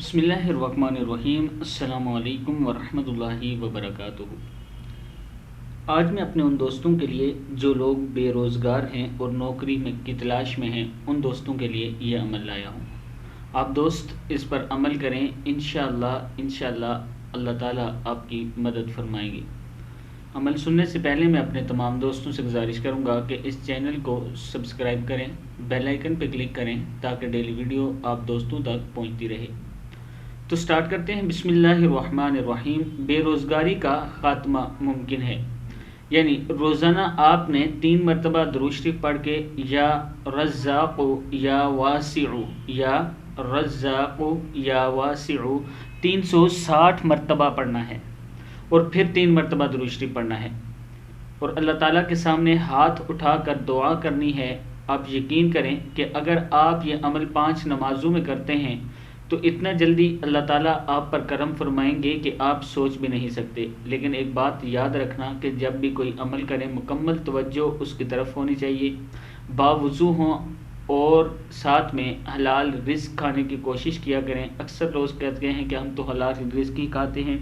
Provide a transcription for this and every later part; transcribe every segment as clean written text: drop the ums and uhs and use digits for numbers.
बिस्मिल्लाहिर्रहमानिर्रहीम। अस्सलामु अलैकुम वरहमतुल्लाहि वबरकातुहू। आज मैं अपने उन दोस्तों के लिए जो लोग बेरोज़गार हैं और नौकरी की तलाश में हैं, उन दोस्तों के लिए ये अमल लाया हूँ। आप दोस्त इस पर अमल करें, इंशाअल्लाह अल्लाह ताला आपकी मदद फरमाएंगे। अमल सुनने से पहले मैं अपने तमाम दोस्तों से गुजारिश करूँगा कि इस चैनल को सब्सक्राइब करें, बेल आइकन पर क्लिक करें ताकि डेली वीडियो आप दोस्तों तक पहुँचती रहे। तो स्टार्ट करते हैं। बिस्मिल्लाहिर्रहमानिर्रहीम। बेरोज़गारी का ख़ात्मा मुमकिन है, यानी रोज़ाना आपने 3 मरतबा दुरूद शरीफ पढ़ के या रज़्ज़ाक़ु या वासिउ या रज़्ज़ाक़ु या वासिउ 360 मरतबा पढ़ना है और फिर 3 मरतबा दुरूद शरीफ पढ़ना है और अल्लाह ताला के सामने हाथ उठाकर दुआ करनी है। आप यकीन करें कि अगर आप ये अमल 5 नमाजों में करते हैं तो इतना जल्दी अल्लाह ताला आप पर करम फरमाएंगे कि आप सोच भी नहीं सकते। लेकिन एक बात याद रखना कि जब भी कोई अमल करें मुकम्मल तवज्जो उसकी तरफ होनी चाहिए, बावजू हों और साथ में हलाल रिज़्क खाने की कोशिश किया करें। अक्सर लोग कहते हैं कि हम तो हलाल रिज़्क ही खाते हैं,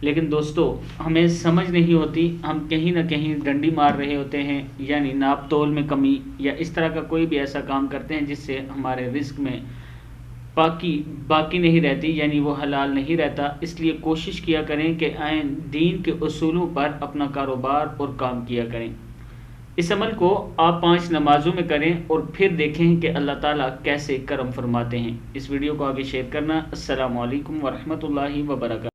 लेकिन दोस्तों हमें समझ नहीं होती, हम कहीं ना कहीं डंडी मार रहे होते हैं, यानी नाप तोल में कमी या इस तरह का कोई भी ऐसा काम करते हैं जिससे हमारे रिज़्क में बाकी नहीं रहती, यानी वो हलाल नहीं रहता। इसलिए कोशिश किया करें कि आइन दीन के उसूलों पर अपना कारोबार और काम किया करें। इस अमल को आप 5 नमाजों में करें और फिर देखें कि अल्लाह ताला कैसे करम फरमाते हैं। इस वीडियो को आगे शेयर करना। अस्सलामु अलैकुम वरहमतुल्लाहि वबरकातुहू।